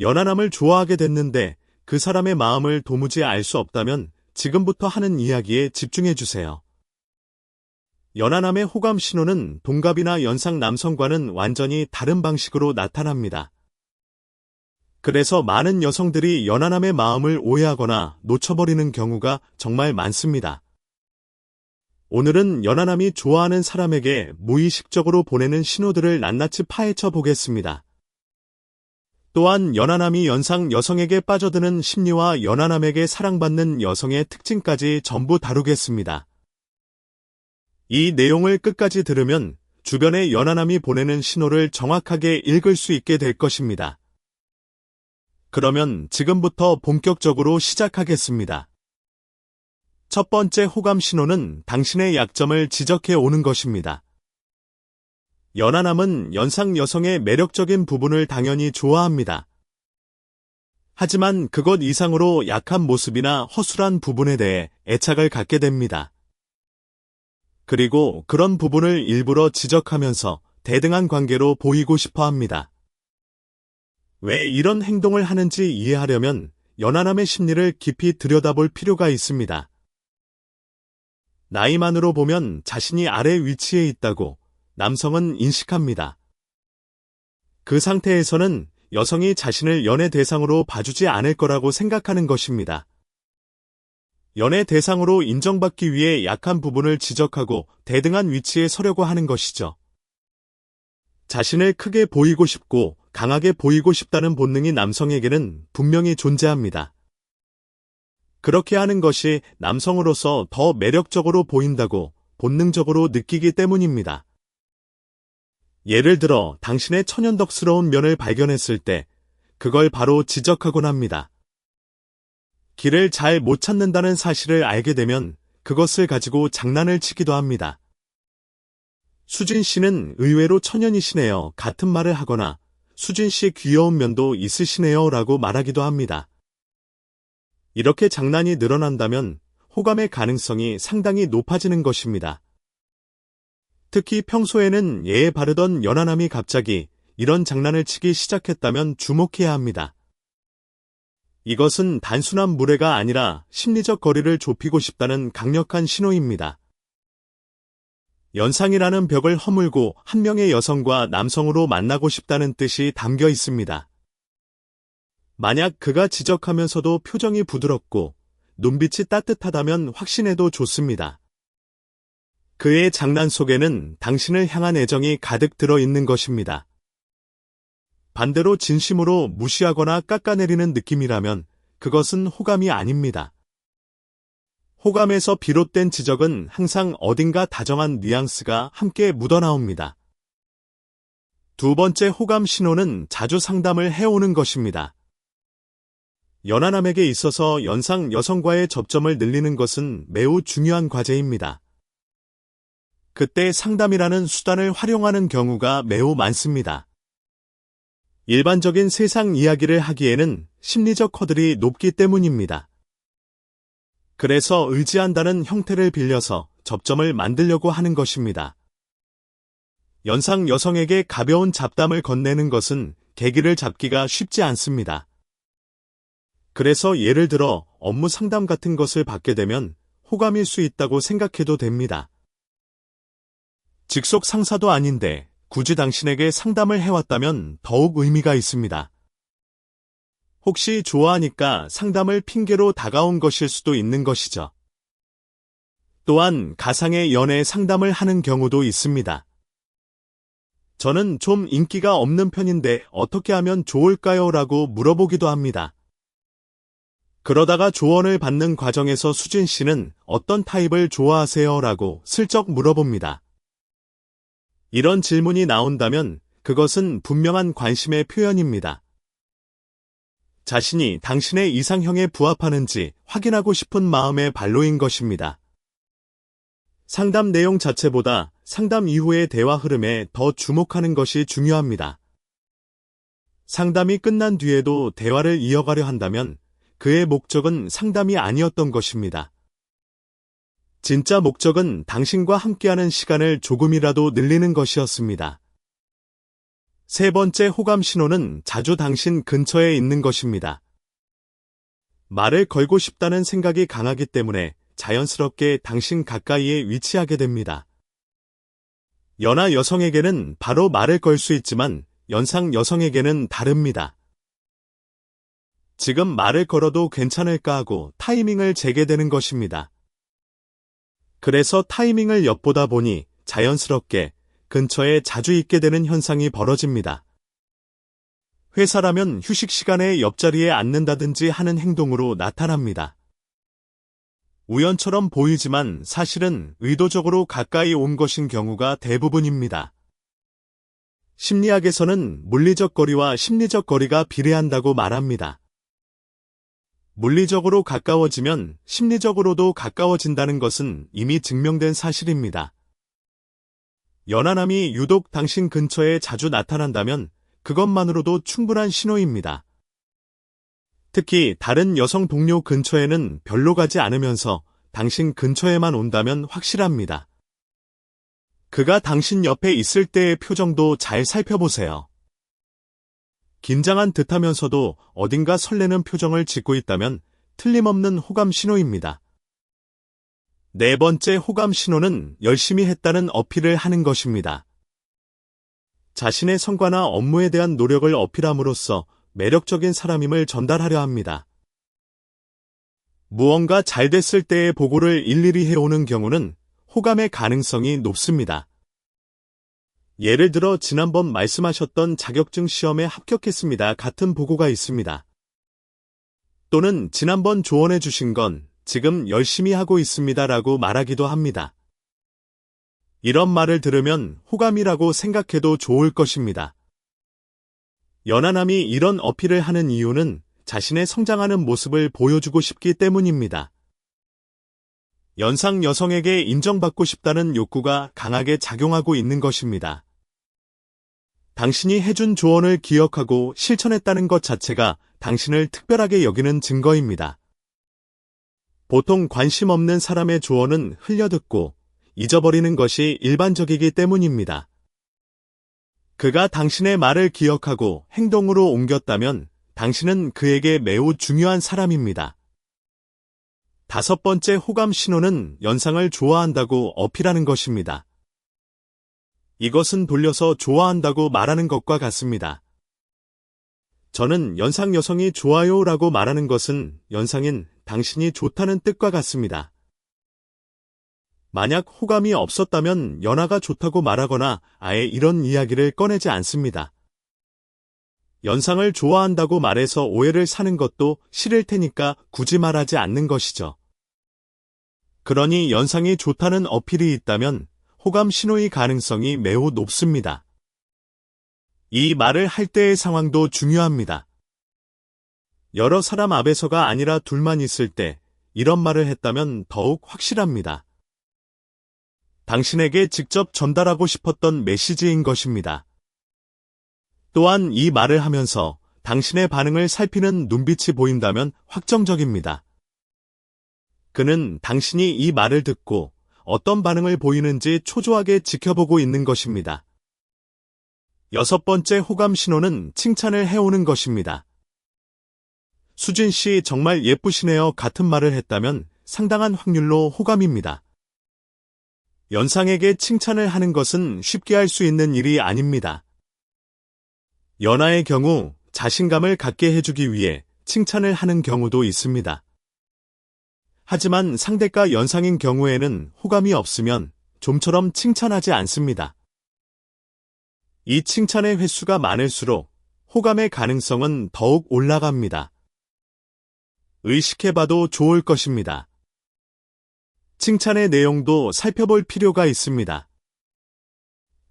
연하남을 좋아하게 됐는데 그 사람의 마음을 도무지 알 수 없다면 지금부터 하는 이야기에 집중해 주세요. 연하남의 호감 신호는 동갑이나 연상 남성과는 완전히 다른 방식으로 나타납니다. 그래서 많은 여성들이 연하남의 마음을 오해하거나 놓쳐버리는 경우가 정말 많습니다. 오늘은 연하남이 좋아하는 사람에게 무의식적으로 보내는 신호들을 낱낱이 파헤쳐 보겠습니다. 또한 연하남이 연상 여성에게 빠져드는 심리와 연하남에게 사랑받는 여성의 특징까지 전부 다루겠습니다. 이 내용을 끝까지 들으면 주변의 연하남이 보내는 신호를 정확하게 읽을 수 있게 될 것입니다. 그러면 지금부터 본격적으로 시작하겠습니다. 첫 번째 호감 신호는 당신의 약점을 지적해 오는 것입니다. 연하남은 연상 여성의 매력적인 부분을 당연히 좋아합니다. 하지만 그것 이상으로 약한 모습이나 허술한 부분에 대해 애착을 갖게 됩니다. 그리고 그런 부분을 일부러 지적하면서 대등한 관계로 보이고 싶어 합니다. 왜 이런 행동을 하는지 이해하려면 연하남의 심리를 깊이 들여다볼 필요가 있습니다. 나이만으로 보면 자신이 아래 위치에 있다고 남성은 인식합니다. 그 상태에서는 여성이 자신을 연애 대상으로 봐주지 않을 거라고 생각하는 것입니다. 연애 대상으로 인정받기 위해 약한 부분을 지적하고 대등한 위치에 서려고 하는 것이죠. 자신을 크게 보이고 싶고 강하게 보이고 싶다는 본능이 남성에게는 분명히 존재합니다. 그렇게 하는 것이 남성으로서 더 매력적으로 보인다고 본능적으로 느끼기 때문입니다. 예를 들어 당신의 천연덕스러운 면을 발견했을 때 그걸 바로 지적하곤 합니다. 길을 잘 못 찾는다는 사실을 알게 되면 그것을 가지고 장난을 치기도 합니다. 수진 씨는 의외로 천연이시네요. 같은 말을 하거나 수진 씨 귀여운 면도 있으시네요 라고 말하기도 합니다. 이렇게 장난이 늘어난다면 호감의 가능성이 상당히 높아지는 것입니다. 특히 평소에는 예에 바르던 연하남이 갑자기 이런 장난을 치기 시작했다면 주목해야 합니다. 이것은 단순한 무례가 아니라 심리적 거리를 좁히고 싶다는 강력한 신호입니다. 연상이라는 벽을 허물고 한 명의 여성과 남성으로 만나고 싶다는 뜻이 담겨 있습니다. 만약 그가 지적하면서도 표정이 부드럽고 눈빛이 따뜻하다면 확신해도 좋습니다. 그의 장난 속에는 당신을 향한 애정이 가득 들어 있는 것입니다. 반대로 진심으로 무시하거나 깎아내리는 느낌이라면 그것은 호감이 아닙니다. 호감에서 비롯된 지적은 항상 어딘가 다정한 뉘앙스가 함께 묻어나옵니다. 두 번째 호감 신호는 자주 상담을 해오는 것입니다. 연하남에게 있어서 연상 여성과의 접점을 늘리는 것은 매우 중요한 과제입니다. 그때 상담이라는 수단을 활용하는 경우가 매우 많습니다. 일반적인 세상 이야기를 하기에는 심리적 허들이 높기 때문입니다. 그래서 의지한다는 형태를 빌려서 접점을 만들려고 하는 것입니다. 연상 여성에게 가벼운 잡담을 건네는 것은 계기를 잡기가 쉽지 않습니다. 그래서 예를 들어 업무 상담 같은 것을 받게 되면 호감일 수 있다고 생각해도 됩니다. 직속 상사도 아닌데 굳이 당신에게 상담을 해왔다면 더욱 의미가 있습니다. 혹시 좋아하니까 상담을 핑계로 다가온 것일 수도 있는 것이죠. 또한 가상의 연애 상담을 하는 경우도 있습니다. 저는 좀 인기가 없는 편인데 어떻게 하면 좋을까요? 라고 물어보기도 합니다. 그러다가 조언을 받는 과정에서 수진 씨는 어떤 타입을 좋아하세요? 라고 슬쩍 물어봅니다. 이런 질문이 나온다면 그것은 분명한 관심의 표현입니다. 자신이 당신의 이상형에 부합하는지 확인하고 싶은 마음의 발로인 것입니다. 상담 내용 자체보다 상담 이후의 대화 흐름에 더 주목하는 것이 중요합니다. 상담이 끝난 뒤에도 대화를 이어가려 한다면 그의 목적은 상담이 아니었던 것입니다. 진짜 목적은 당신과 함께하는 시간을 조금이라도 늘리는 것이었습니다. 세 번째 호감 신호는 자주 당신 근처에 있는 것입니다. 말을 걸고 싶다는 생각이 강하기 때문에 자연스럽게 당신 가까이에 위치하게 됩니다. 연하 여성에게는 바로 말을 걸 수 있지만 연상 여성에게는 다릅니다. 지금 말을 걸어도 괜찮을까 하고 타이밍을 재게 되는 것입니다. 그래서 타이밍을 엿보다 보니 자연스럽게 근처에 자주 있게 되는 현상이 벌어집니다. 회사라면 휴식 시간에 옆자리에 앉는다든지 하는 행동으로 나타납니다. 우연처럼 보이지만 사실은 의도적으로 가까이 온 것인 경우가 대부분입니다. 심리학에서는 물리적 거리와 심리적 거리가 비례한다고 말합니다. 물리적으로 가까워지면 심리적으로도 가까워진다는 것은 이미 증명된 사실입니다. 연하남이 유독 당신 근처에 자주 나타난다면 그것만으로도 충분한 신호입니다. 특히 다른 여성 동료 근처에는 별로 가지 않으면서 당신 근처에만 온다면 확실합니다. 그가 당신 옆에 있을 때의 표정도 잘 살펴보세요. 긴장한 듯하면서도 어딘가 설레는 표정을 짓고 있다면 틀림없는 호감 신호입니다. 네 번째 호감 신호는 열심히 했다는 어필을 하는 것입니다. 자신의 성과나 업무에 대한 노력을 어필함으로써 매력적인 사람임을 전달하려 합니다. 무언가 잘 됐을 때의 보고를 일일이 해오는 경우는 호감의 가능성이 높습니다. 예를 들어 지난번 말씀하셨던 자격증 시험에 합격했습니다. 같은 보고가 있습니다. 또는 지난번 조언해 주신 건 지금 열심히 하고 있습니다라고 말하기도 합니다. 이런 말을 들으면 호감이라고 생각해도 좋을 것입니다. 연하남이 이런 어필을 하는 이유는 자신의 성장하는 모습을 보여주고 싶기 때문입니다. 연상 여성에게 인정받고 싶다는 욕구가 강하게 작용하고 있는 것입니다. 당신이 해준 조언을 기억하고 실천했다는 것 자체가 당신을 특별하게 여기는 증거입니다. 보통 관심 없는 사람의 조언은 흘려듣고 잊어버리는 것이 일반적이기 때문입니다. 그가 당신의 말을 기억하고 행동으로 옮겼다면 당신은 그에게 매우 중요한 사람입니다. 다섯 번째 호감 신호는 연상을 좋아한다고 어필하는 것입니다. 이것은 돌려서 좋아한다고 말하는 것과 같습니다. 저는 연상 여성이 좋아요 라고 말하는 것은 연상인 당신이 좋다는 뜻과 같습니다. 만약 호감이 없었다면 연하가 좋다고 말하거나 아예 이런 이야기를 꺼내지 않습니다. 연상을 좋아한다고 말해서 오해를 사는 것도 싫을 테니까 굳이 말하지 않는 것이죠. 그러니 연상이 좋다는 어필이 있다면 호감 신호의 가능성이 매우 높습니다. 이 말을 할 때의 상황도 중요합니다. 여러 사람 앞에서가 아니라 둘만 있을 때 이런 말을 했다면 더욱 확실합니다. 당신에게 직접 전달하고 싶었던 메시지인 것입니다. 또한 이 말을 하면서 당신의 반응을 살피는 눈빛이 보인다면 확정적입니다. 그는 당신이 이 말을 듣고 어떤 반응을 보이는지 초조하게 지켜보고 있는 것입니다. 여섯 번째 호감 신호는 칭찬을 해오는 것입니다. 수진 씨 정말 예쁘시네요 같은 말을 했다면 상당한 확률로 호감입니다. 연상에게 칭찬을 하는 것은 쉽게 할 수 있는 일이 아닙니다. 연하의 경우 자신감을 갖게 해주기 위해 칭찬을 하는 경우도 있습니다. 하지만 상대가 연상인 경우에는 호감이 없으면 좀처럼 칭찬하지 않습니다. 이 칭찬의 횟수가 많을수록 호감의 가능성은 더욱 올라갑니다. 의식해봐도 좋을 것입니다. 칭찬의 내용도 살펴볼 필요가 있습니다.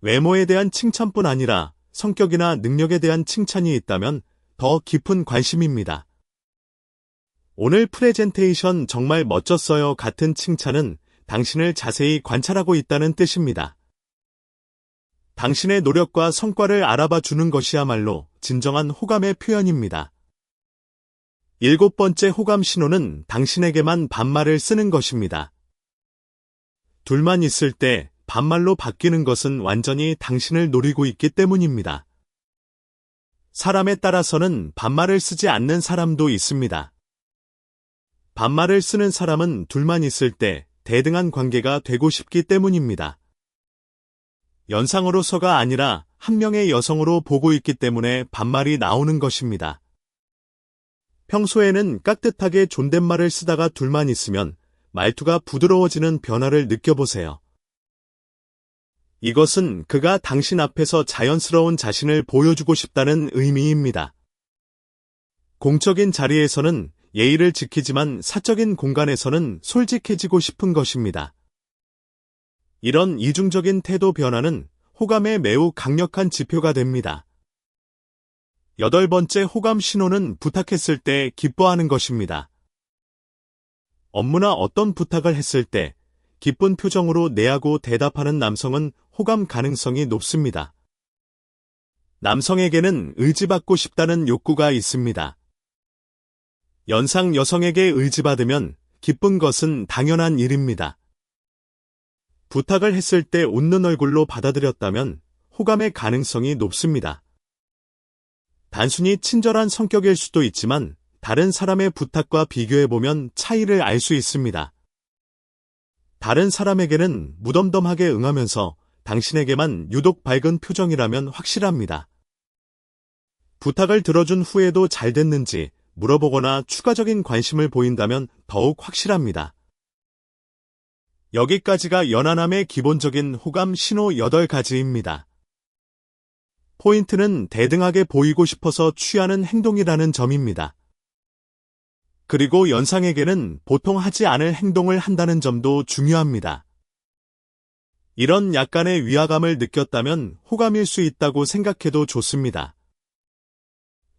외모에 대한 칭찬뿐 아니라 성격이나 능력에 대한 칭찬이 있다면 더 깊은 관심입니다. 오늘 프레젠테이션 정말 멋졌어요 같은 칭찬은 당신을 자세히 관찰하고 있다는 뜻입니다. 당신의 노력과 성과를 알아봐 주는 것이야말로 진정한 호감의 표현입니다. 일곱 번째 호감 신호는 당신에게만 반말을 쓰는 것입니다. 둘만 있을 때 반말로 바뀌는 것은 완전히 당신을 노리고 있기 때문입니다. 사람에 따라서는 반말을 쓰지 않는 사람도 있습니다. 반말을 쓰는 사람은 둘만 있을 때 대등한 관계가 되고 싶기 때문입니다. 연상으로서가 아니라 한 명의 여성으로 보고 있기 때문에 반말이 나오는 것입니다. 평소에는 깍듯하게 존댓말을 쓰다가 둘만 있으면 말투가 부드러워지는 변화를 느껴보세요. 이것은 그가 당신 앞에서 자연스러운 자신을 보여주고 싶다는 의미입니다. 공적인 자리에서는 예의를 지키지만 사적인 공간에서는 솔직해지고 싶은 것입니다. 이런 이중적인 태도 변화는 호감의 매우 강력한 지표가 됩니다. 8번째 호감 신호는 부탁했을 때 기뻐하는 것입니다. 업무나 어떤 부탁을 했을 때 기쁜 표정으로 네하고 대답하는 남성은 호감 가능성이 높습니다. 남성에게는 의지받고 싶다는 욕구가 있습니다. 연상 여성에게 의지받으면 기쁜 것은 당연한 일입니다. 부탁을 했을 때 웃는 얼굴로 받아들였다면 호감의 가능성이 높습니다. 단순히 친절한 성격일 수도 있지만 다른 사람의 부탁과 비교해보면 차이를 알 수 있습니다. 다른 사람에게는 무덤덤하게 응하면서 당신에게만 유독 밝은 표정이라면 확실합니다. 부탁을 들어준 후에도 잘 됐는지 물어보거나 추가적인 관심을 보인다면 더욱 확실합니다. 여기까지가 연하남의 기본적인 호감 신호 8가지입니다. 포인트는 대등하게 보이고 싶어서 취하는 행동이라는 점입니다. 그리고 연상에게는 보통 하지 않을 행동을 한다는 점도 중요합니다. 이런 약간의 위화감을 느꼈다면 호감일 수 있다고 생각해도 좋습니다.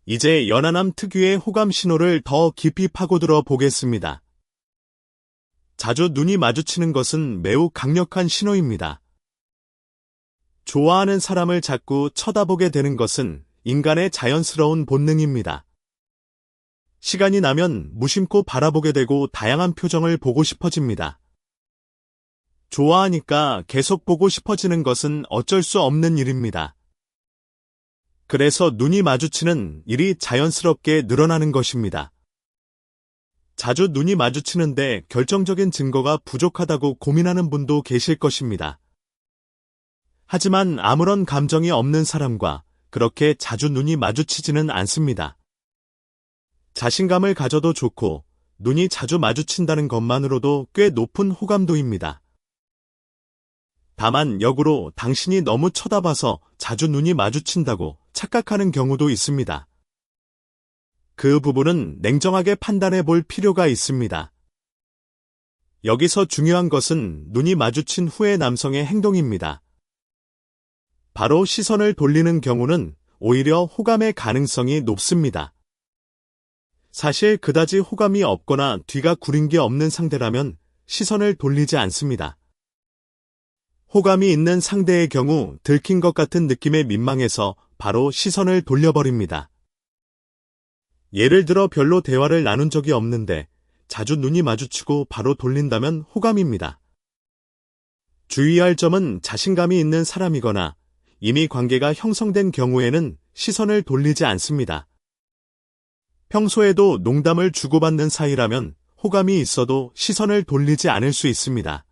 이제 연하남 특유의 호감 신호를 더 깊이 파고들어 보겠습니다. 자주 눈이 마주치는 것은 매우 강력한 신호입니다. 좋아하는 사람을 자꾸 쳐다보게 되는 것은 인간의 자연스러운 본능입니다. 시간이 나면 무심코 바라보게 되고 다양한 표정을 보고 싶어집니다. 좋아하니까 계속 보고 싶어지는 것은 어쩔 수 없는 일입니다. 그래서 눈이 마주치는 일이 자연스럽게 늘어나는 것입니다. 자주 눈이 마주치는데 결정적인 증거가 부족하다고 고민하는 분도 계실 것입니다. 하지만 아무런 감정이 없는 사람과 그렇게 자주 눈이 마주치지는 않습니다. 자신감을 가져도 좋고 눈이 자주 마주친다는 것만으로도 꽤 높은 호감도입니다. 다만 역으로 당신이 너무 쳐다봐서 자주 눈이 마주친다고 착각하는 경우도 있습니다. 그 부분은 냉정하게 판단해 볼 필요가 있습니다. 여기서 중요한 것은 눈이 마주친 후의 남성의 행동입니다. 바로 시선을 돌리는 경우는 오히려 호감의 가능성이 높습니다. 사실 그다지 호감이 없거나 뒤가 구린 게 없는 상대라면 시선을 돌리지 않습니다. 호감이 있는 상대의 경우 들킨 것 같은 느낌에 민망해서 바로 시선을 돌려버립니다. 예를 들어 별로 대화를 나눈 적이 없는데 자주 눈이 마주치고 바로 돌린다면 호감입니다. 주의할 점은 자신감이 있는 사람이거나 이미 관계가 형성된 경우에는 시선을 돌리지 않습니다. 평소에도 농담을 주고받는 사이라면 호감이 있어도 시선을 돌리지 않을 수 있습니다.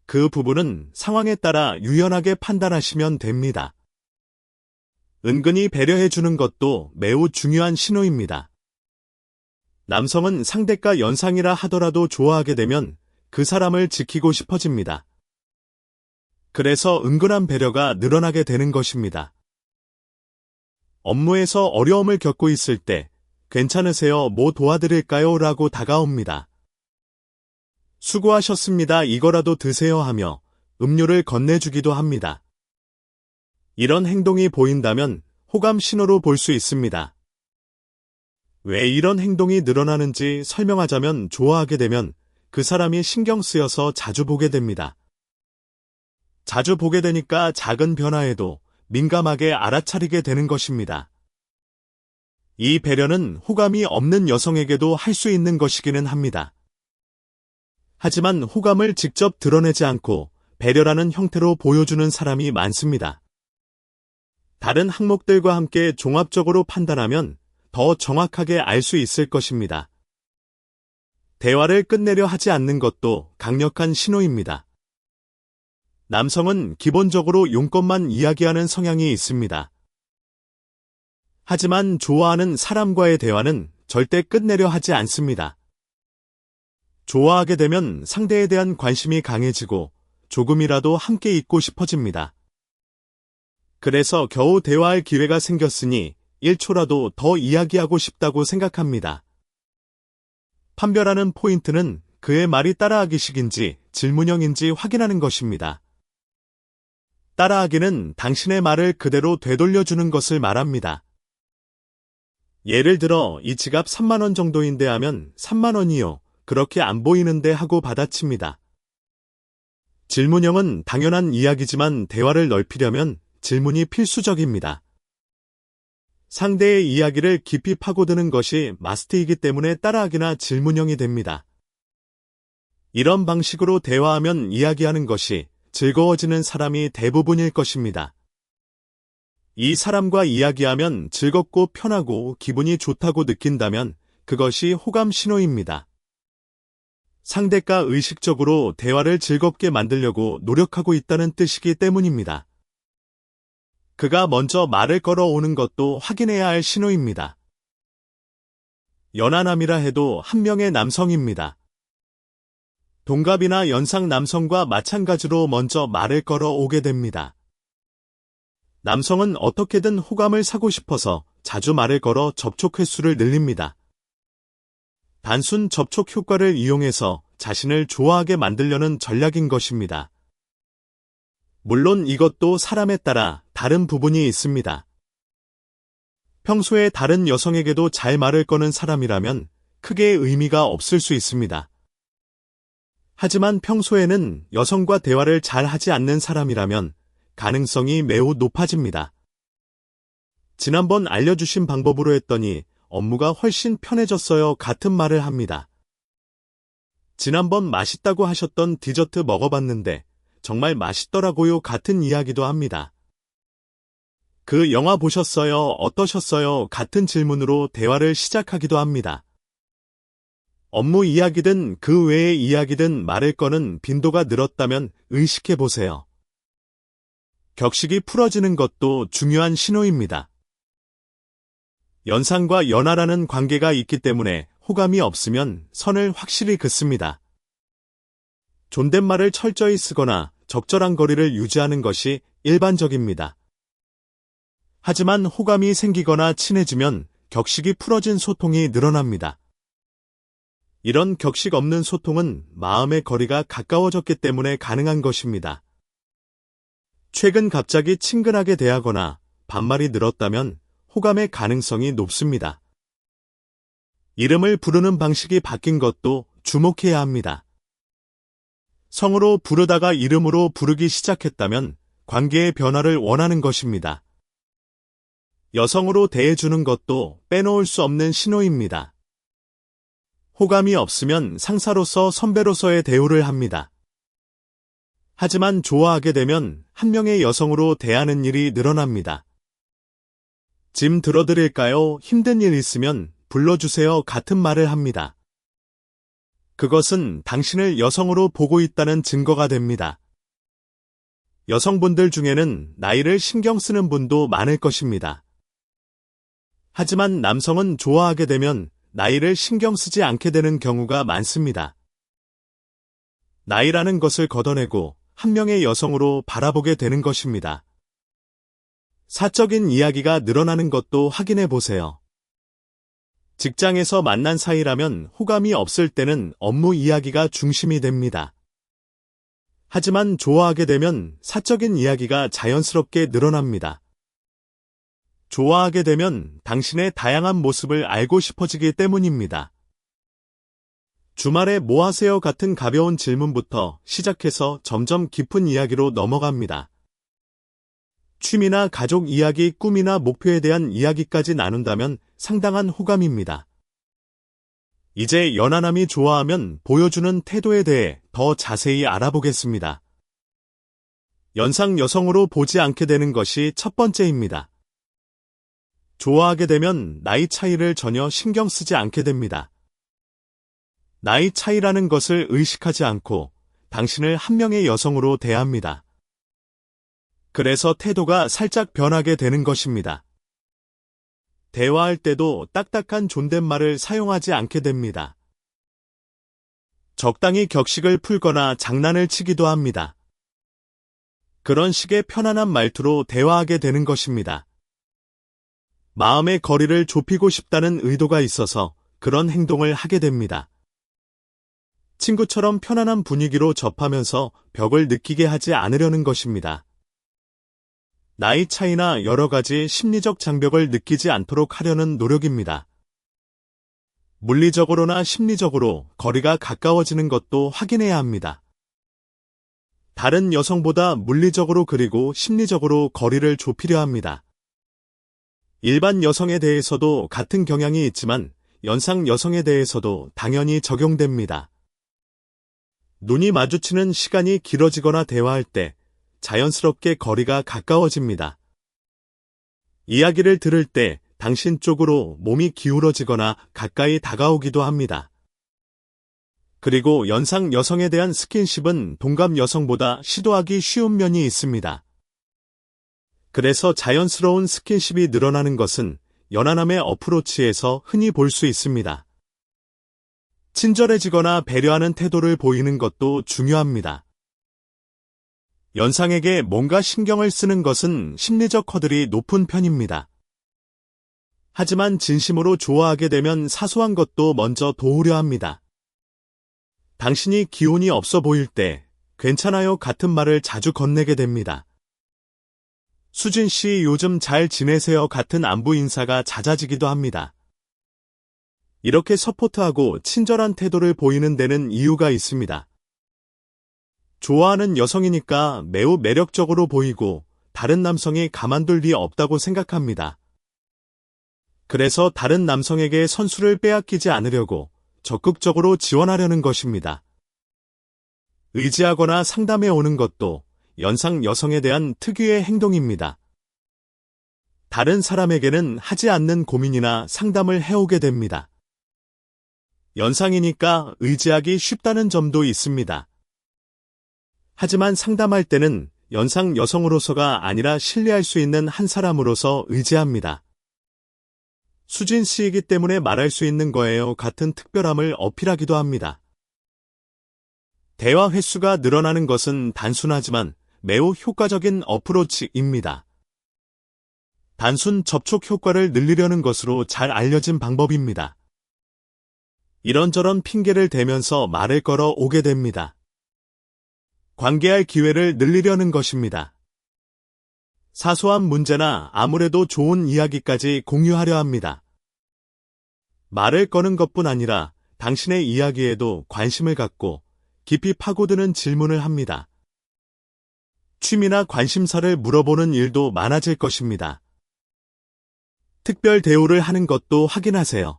그 부분은 상황에 따라 유연하게 판단하시면 됩니다. 은근히 배려해주는 것도 매우 중요한 신호입니다. 남성은 상대가 연상이라 하더라도 좋아하게 되면 그 사람을 지키고 싶어집니다. 그래서 은근한 배려가 늘어나게 되는 것입니다. 업무에서 어려움을 겪고 있을 때 괜찮으세요? 뭐 도와드릴까요? 라고 다가옵니다. 수고하셨습니다. 이거라도 드세요 하며 음료를 건네주기도 합니다. 이런 행동이 보인다면 호감 신호로 볼 수 있습니다. 왜 이런 행동이 늘어나는지 설명하자면 좋아하게 되면 그 사람이 신경 쓰여서 자주 보게 됩니다. 자주 보게 되니까 작은 변화에도 민감하게 알아차리게 되는 것입니다. 이 배려는 호감이 없는 여성에게도 할 수 있는 것이기는 합니다. 하지만 호감을 직접 드러내지 않고 배려라는 형태로 보여주는 사람이 많습니다. 다른 항목들과 함께 종합적으로 판단하면 더 정확하게 알 수 있을 것입니다. 대화를 끝내려 하지 않는 것도 강력한 신호입니다. 남성은 기본적으로 용건만 이야기하는 성향이 있습니다. 하지만 좋아하는 사람과의 대화는 절대 끝내려 하지 않습니다. 좋아하게 되면 상대에 대한 관심이 강해지고 조금이라도 함께 있고 싶어집니다. 그래서 겨우 대화할 기회가 생겼으니 1초라도 더 이야기하고 싶다고 생각합니다. 판별하는 포인트는 그의 말이 따라하기식인지 질문형인지 확인하는 것입니다. 따라하기는 당신의 말을 그대로 되돌려주는 것을 말합니다. 예를 들어 이 지갑 3만 원 정도인데 하면 3만 원이요. 그렇게 안 보이는데 하고 받아칩니다. 질문형은 당연한 이야기지만 대화를 넓히려면 질문이 필수적입니다. 상대의 이야기를 깊이 파고드는 것이 마스트이기 때문에 따라하기나 질문형이 됩니다. 이런 방식으로 대화하면 이야기하는 것이 즐거워지는 사람이 대부분일 것입니다. 이 사람과 이야기하면 즐겁고 편하고 기분이 좋다고 느낀다면 그것이 호감 신호입니다. 상대가 의식적으로 대화를 즐겁게 만들려고 노력하고 있다는 뜻이기 때문입니다. 그가 먼저 말을 걸어오는 것도 확인해야 할 신호입니다. 연하남이라 해도 한 명의 남성입니다. 동갑이나 연상 남성과 마찬가지로 먼저 말을 걸어오게 됩니다. 남성은 어떻게든 호감을 사고 싶어서 자주 말을 걸어 접촉 횟수를 늘립니다. 단순 접촉 효과를 이용해서 자신을 좋아하게 만들려는 전략인 것입니다. 물론 이것도 사람에 따라 다른 부분이 있습니다. 평소에 다른 여성에게도 잘 말을 거는 사람이라면 크게 의미가 없을 수 있습니다. 하지만 평소에는 여성과 대화를 잘 하지 않는 사람이라면 가능성이 매우 높아집니다. 지난번 알려주신 방법으로 했더니 업무가 훨씬 편해졌어요 같은 말을 합니다. 지난번 맛있다고 하셨던 디저트 먹어봤는데 정말 맛있더라고요 같은 이야기도 합니다. 그 영화 보셨어요? 어떠셨어요? 같은 질문으로 대화를 시작하기도 합니다. 업무 이야기든 그 외의 이야기든 말을 거는 빈도가 늘었다면 의식해 보세요. 격식이 풀어지는 것도 중요한 신호입니다. 연상과 연하라는 관계가 있기 때문에 호감이 없으면 선을 확실히 긋습니다. 존댓말을 철저히 쓰거나 적절한 거리를 유지하는 것이 일반적입니다. 하지만 호감이 생기거나 친해지면 격식이 풀어진 소통이 늘어납니다. 이런 격식 없는 소통은 마음의 거리가 가까워졌기 때문에 가능한 것입니다. 최근 갑자기 친근하게 대하거나 반말이 늘었다면 호감의 가능성이 높습니다. 이름을 부르는 방식이 바뀐 것도 주목해야 합니다. 성으로 부르다가 이름으로 부르기 시작했다면 관계의 변화를 원하는 것입니다. 여성으로 대해주는 것도 빼놓을 수 없는 신호입니다. 호감이 없으면 상사로서 선배로서의 대우를 합니다. 하지만 좋아하게 되면 한 명의 여성으로 대하는 일이 늘어납니다. 짐 들어드릴까요? 힘든 일 있으면 불러주세요 같은 말을 합니다. 그것은 당신을 여성으로 보고 있다는 증거가 됩니다. 여성분들 중에는 나이를 신경 쓰는 분도 많을 것입니다. 하지만 남성은 좋아하게 되면 나이를 신경 쓰지 않게 되는 경우가 많습니다. 나이라는 것을 걷어내고 한 명의 여성으로 바라보게 되는 것입니다. 사적인 이야기가 늘어나는 것도 확인해 보세요. 직장에서 만난 사이라면 호감이 없을 때는 업무 이야기가 중심이 됩니다. 하지만 좋아하게 되면 사적인 이야기가 자연스럽게 늘어납니다. 좋아하게 되면 당신의 다양한 모습을 알고 싶어지기 때문입니다. 주말에 뭐 하세요? 같은 가벼운 질문부터 시작해서 점점 깊은 이야기로 넘어갑니다. 취미나 가족 이야기, 꿈이나 목표에 대한 이야기까지 나눈다면 상당한 호감입니다. 이제 연하남이 좋아하면 보여주는 태도에 대해 더 자세히 알아보겠습니다. 연상 여성으로 보지 않게 되는 것이 첫 번째입니다. 좋아하게 되면 나이 차이를 전혀 신경 쓰지 않게 됩니다. 나이 차이라는 것을 의식하지 않고 당신을 한 명의 여성으로 대합니다. 그래서 태도가 살짝 변하게 되는 것입니다. 대화할 때도 딱딱한 존댓말을 사용하지 않게 됩니다. 적당히 격식을 풀거나 장난을 치기도 합니다. 그런 식의 편안한 말투로 대화하게 되는 것입니다. 마음의 거리를 좁히고 싶다는 의도가 있어서 그런 행동을 하게 됩니다. 친구처럼 편안한 분위기로 접하면서 벽을 느끼게 하지 않으려는 것입니다. 나이 차이나 여러 가지 심리적 장벽을 느끼지 않도록 하려는 노력입니다. 물리적으로나 심리적으로 거리가 가까워지는 것도 확인해야 합니다. 다른 여성보다 물리적으로 그리고 심리적으로 거리를 좁히려 합니다. 일반 여성에 대해서도 같은 경향이 있지만 연상 여성에 대해서도 당연히 적용됩니다. 눈이 마주치는 시간이 길어지거나 대화할 때 자연스럽게 거리가 가까워집니다. 이야기를 들을 때 당신 쪽으로 몸이 기울어지거나 가까이 다가오기도 합니다. 그리고 연상 여성에 대한 스킨십은 동갑 여성보다 시도하기 쉬운 면이 있습니다. 그래서 자연스러운 스킨십이 늘어나는 것은 연하남의 어프로치에서 흔히 볼 수 있습니다. 친절해지거나 배려하는 태도를 보이는 것도 중요합니다. 연상에게 뭔가 신경을 쓰는 것은 심리적 허들이 높은 편입니다. 하지만 진심으로 좋아하게 되면 사소한 것도 먼저 도우려 합니다. 당신이 기운이 없어 보일 때 괜찮아요 같은 말을 자주 건네게 됩니다. 수진 씨 요즘 잘 지내세요 같은 안부 인사가 잦아지기도 합니다. 이렇게 서포트하고 친절한 태도를 보이는 데는 이유가 있습니다. 좋아하는 여성이니까 매우 매력적으로 보이고 다른 남성이 가만둘 리 없다고 생각합니다. 그래서 다른 남성에게 선수를 빼앗기지 않으려고 적극적으로 지원하려는 것입니다. 의지하거나 상담해 오는 것도 연상 여성에 대한 특유의 행동입니다. 다른 사람에게는 하지 않는 고민이나 상담을 해오게 됩니다. 연상이니까 의지하기 쉽다는 점도 있습니다. 하지만 상담할 때는 연상 여성으로서가 아니라 신뢰할 수 있는 한 사람으로서 의지합니다. 수진 씨이기 때문에 말할 수 있는 거예요 같은 특별함을 어필하기도 합니다. 대화 횟수가 늘어나는 것은 단순하지만 매우 효과적인 어프로치입니다. 단순 접촉 효과를 늘리려는 것으로 잘 알려진 방법입니다. 이런저런 핑계를 대면서 말을 걸어 오게 됩니다. 관계할 기회를 늘리려는 것입니다. 사소한 문제나 아무래도 좋은 이야기까지 공유하려 합니다. 말을 거는 것뿐 아니라 당신의 이야기에도 관심을 갖고 깊이 파고드는 질문을 합니다. 취미나 관심사를 물어보는 일도 많아질 것입니다. 특별 대우를 하는 것도 확인하세요.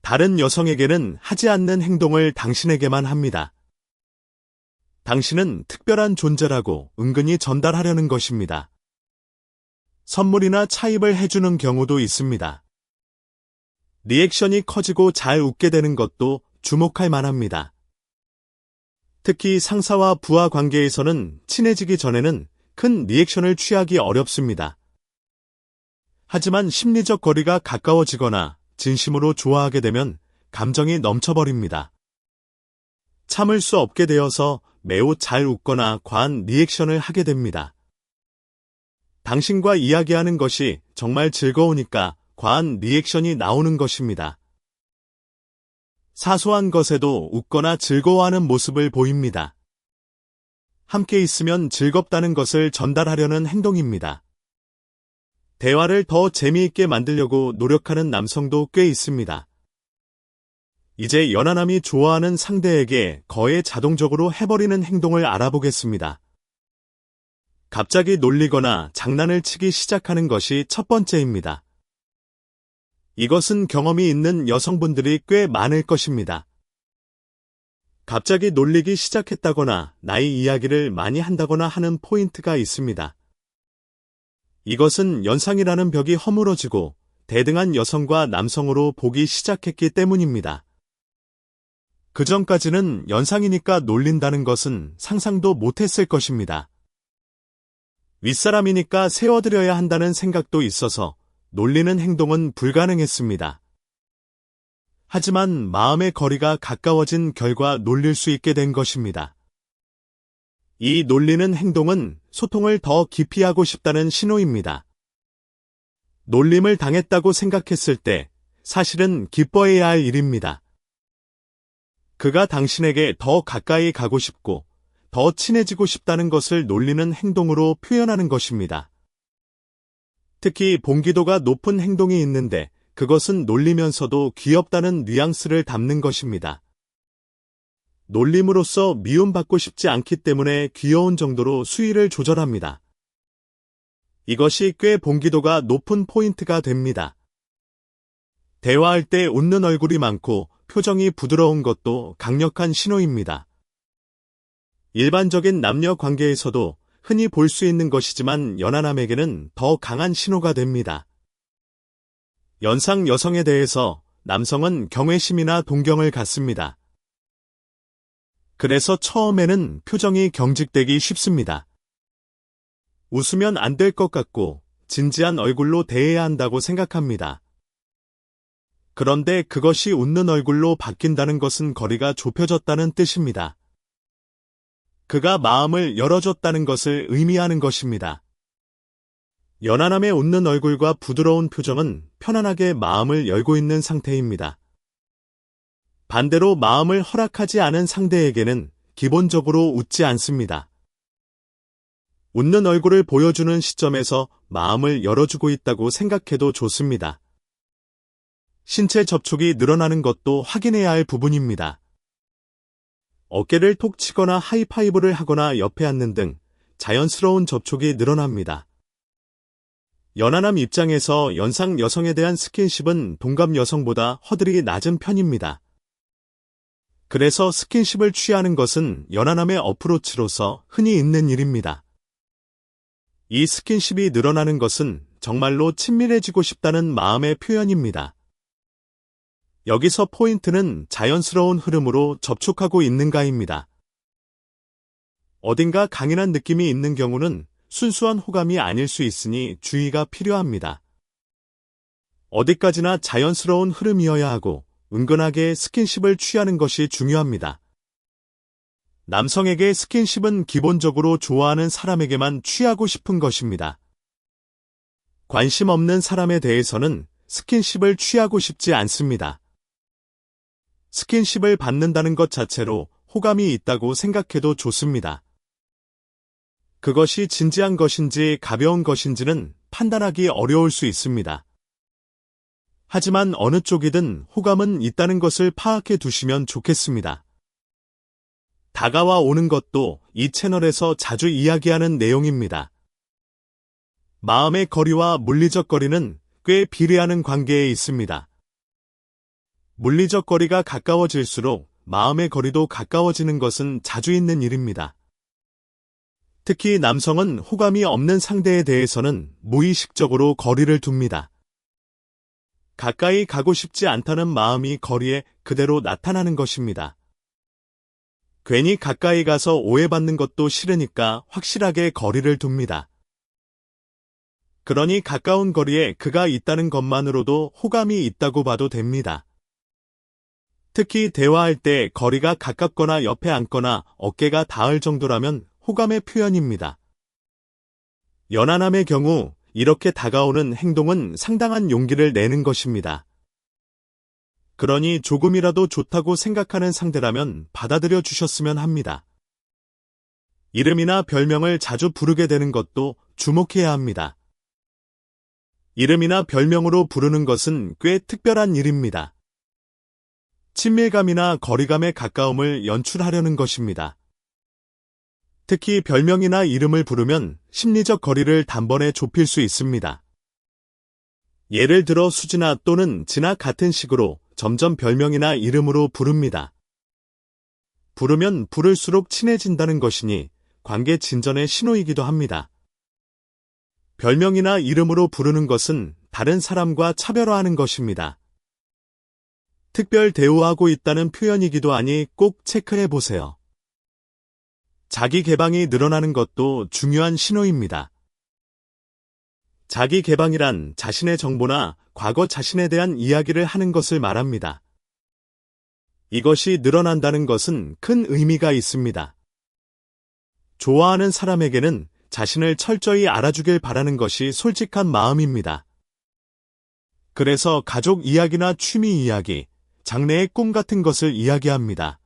다른 여성에게는 하지 않는 행동을 당신에게만 합니다. 당신은 특별한 존재라고 은근히 전달하려는 것입니다. 선물이나 차입을 해주는 경우도 있습니다. 리액션이 커지고 잘 웃게 되는 것도 주목할 만합니다. 특히 상사와 부하 관계에서는 친해지기 전에는 큰 리액션을 취하기 어렵습니다. 하지만 심리적 거리가 가까워지거나 진심으로 좋아하게 되면 감정이 넘쳐버립니다. 참을 수 없게 되어서 매우 잘 웃거나 과한 리액션을 하게 됩니다. 당신과 이야기하는 것이 정말 즐거우니까 과한 리액션이 나오는 것입니다. 사소한 것에도 웃거나 즐거워하는 모습을 보입니다. 함께 있으면 즐겁다는 것을 전달하려는 행동입니다. 대화를 더 재미있게 만들려고 노력하는 남성도 꽤 있습니다. 이제 연하남이 좋아하는 상대에게 거의 자동적으로 해버리는 행동을 알아보겠습니다. 갑자기 놀리거나 장난을 치기 시작하는 것이 첫 번째입니다. 이것은 경험이 있는 여성분들이 꽤 많을 것입니다. 갑자기 놀리기 시작했다거나 나이 이야기를 많이 한다거나 하는 포인트가 있습니다. 이것은 연상이라는 벽이 허물어지고 대등한 여성과 남성으로 보기 시작했기 때문입니다. 그전까지는 연상이니까 놀린다는 것은 상상도 못했을 것입니다. 윗사람이니까 세워드려야 한다는 생각도 있어서 놀리는 행동은 불가능했습니다. 하지만 마음의 거리가 가까워진 결과 놀릴 수 있게 된 것입니다. 이 놀리는 행동은 소통을 더 깊이 하고 싶다는 신호입니다. 놀림을 당했다고 생각했을 때 사실은 기뻐해야 할 일입니다. 그가 당신에게 더 가까이 가고 싶고 더 친해지고 싶다는 것을 놀리는 행동으로 표현하는 것입니다. 특히 본기도가 높은 행동이 있는데 그것은 놀리면서도 귀엽다는 뉘앙스를 담는 것입니다. 놀림으로써 미움받고 싶지 않기 때문에 귀여운 정도로 수위를 조절합니다. 이것이 꽤 본기도가 높은 포인트가 됩니다. 대화할 때 웃는 얼굴이 많고 표정이 부드러운 것도 강력한 신호입니다. 일반적인 남녀 관계에서도 흔히 볼 수 있는 것이지만 연하남에게는 더 강한 신호가 됩니다. 연상 여성에 대해서 남성은 경외심이나 동경을 갖습니다. 그래서 처음에는 표정이 경직되기 쉽습니다. 웃으면 안 될 것 같고 진지한 얼굴로 대해야 한다고 생각합니다. 그런데 그것이 웃는 얼굴로 바뀐다는 것은 거리가 좁혀졌다는 뜻입니다. 그가 마음을 열어줬다는 것을 의미하는 것입니다. 연하남의 웃는 얼굴과 부드러운 표정은 편안하게 마음을 열고 있는 상태입니다. 반대로 마음을 허락하지 않은 상대에게는 기본적으로 웃지 않습니다. 웃는 얼굴을 보여주는 시점에서 마음을 열어주고 있다고 생각해도 좋습니다. 신체 접촉이 늘어나는 것도 확인해야 할 부분입니다. 어깨를 톡 치거나 하이파이브를 하거나 옆에 앉는 등 자연스러운 접촉이 늘어납니다. 연하남 입장에서 연상 여성에 대한 스킨십은 동갑 여성보다 허들이 낮은 편입니다. 그래서 스킨십을 취하는 것은 연하남의 어프로치로서 흔히 있는 일입니다. 이 스킨십이 늘어나는 것은 정말로 친밀해지고 싶다는 마음의 표현입니다. 여기서 포인트는 자연스러운 흐름으로 접촉하고 있는가입니다. 어딘가 강인한 느낌이 있는 경우는 순수한 호감이 아닐 수 있으니 주의가 필요합니다. 어디까지나 자연스러운 흐름이어야 하고 은근하게 스킨십을 취하는 것이 중요합니다. 남성에게 스킨십은 기본적으로 좋아하는 사람에게만 취하고 싶은 것입니다. 관심 없는 사람에 대해서는 스킨십을 취하고 싶지 않습니다. 스킨십을 받는다는 것 자체로 호감이 있다고 생각해도 좋습니다. 그것이 진지한 것인지 가벼운 것인지는 판단하기 어려울 수 있습니다. 하지만 어느 쪽이든 호감은 있다는 것을 파악해 두시면 좋겠습니다. 다가와 오는 것도 이 채널에서 자주 이야기하는 내용입니다. 마음의 거리와 물리적 거리는 꽤 비례하는 관계에 있습니다. 물리적 거리가 가까워질수록 마음의 거리도 가까워지는 것은 자주 있는 일입니다. 특히 남성은 호감이 없는 상대에 대해서는 무의식적으로 거리를 둡니다. 가까이 가고 싶지 않다는 마음이 거리에 그대로 나타나는 것입니다. 괜히 가까이 가서 오해받는 것도 싫으니까 확실하게 거리를 둡니다. 그러니 가까운 거리에 그가 있다는 것만으로도 호감이 있다고 봐도 됩니다. 특히 대화할 때 거리가 가깝거나 옆에 앉거나 어깨가 닿을 정도라면 호감의 표현입니다. 연하남의 경우 이렇게 다가오는 행동은 상당한 용기를 내는 것입니다. 그러니 조금이라도 좋다고 생각하는 상대라면 받아들여 주셨으면 합니다. 이름이나 별명을 자주 부르게 되는 것도 주목해야 합니다. 이름이나 별명으로 부르는 것은 꽤 특별한 일입니다. 친밀감이나 거리감의 가까움을 연출하려는 것입니다. 특히 별명이나 이름을 부르면 심리적 거리를 단번에 좁힐 수 있습니다. 예를 들어 수진아 또는 진아 같은 식으로 점점 별명이나 이름으로 부릅니다. 부르면 부를수록 친해진다는 것이니 관계 진전의 신호이기도 합니다. 별명이나 이름으로 부르는 것은 다른 사람과 차별화하는 것입니다. 특별 대우하고 있다는 표현이기도 하니 꼭 체크해 보세요. 자기 개방이 늘어나는 것도 중요한 신호입니다. 자기 개방이란 자신의 정보나 과거 자신에 대한 이야기를 하는 것을 말합니다. 이것이 늘어난다는 것은 큰 의미가 있습니다. 좋아하는 사람에게는 자신을 철저히 알아주길 바라는 것이 솔직한 마음입니다. 그래서 가족 이야기나 취미 이야기, 장래의 꿈 같은 것을 이야기합니다.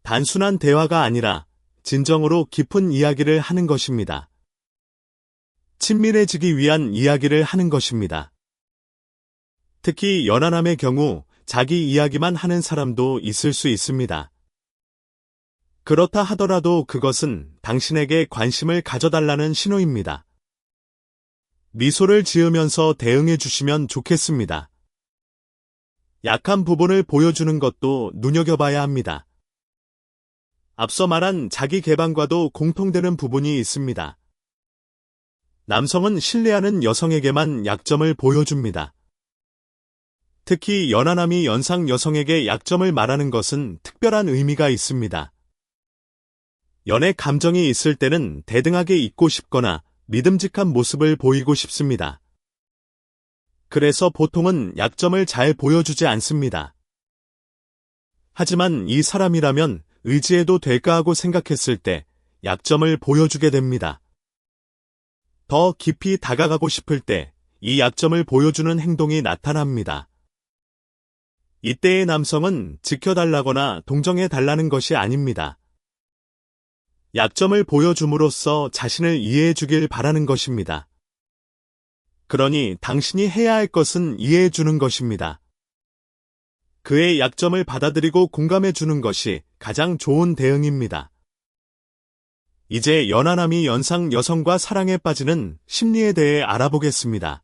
단순한 대화가 아니라 진정으로 깊은 이야기를 하는 것입니다. 친밀해지기 위한 이야기를 하는 것입니다. 특히 연하남의 경우 자기 이야기만 하는 사람도 있을 수 있습니다. 그렇다 하더라도 그것은 당신에게 관심을 가져달라는 신호입니다. 미소를 지으면서 대응해 주시면 좋겠습니다. 약한 부분을 보여주는 것도 눈여겨봐야 합니다. 앞서 말한 자기 개방과도 공통되는 부분이 있습니다. 남성은 신뢰하는 여성에게만 약점을 보여줍니다. 특히 연하남이 연상 여성에게 약점을 말하는 것은 특별한 의미가 있습니다. 연애 감정이 있을 때는 대등하게 있고 싶거나 믿음직한 모습을 보이고 싶습니다. 그래서 보통은 약점을 잘 보여주지 않습니다. 하지만 이 사람이라면 의지해도 될까 하고 생각했을 때 약점을 보여주게 됩니다. 더 깊이 다가가고 싶을 때 이 약점을 보여주는 행동이 나타납니다. 이때의 남성은 지켜달라거나 동정해달라는 것이 아닙니다. 약점을 보여줌으로써 자신을 이해해 주길 바라는 것입니다. 그러니 당신이 해야 할 것은 이해해 주는 것입니다. 그의 약점을 받아들이고 공감해 주는 것이 가장 좋은 대응입니다. 이제 연하남이 연상 여성과 사랑에 빠지는 심리에 대해 알아보겠습니다.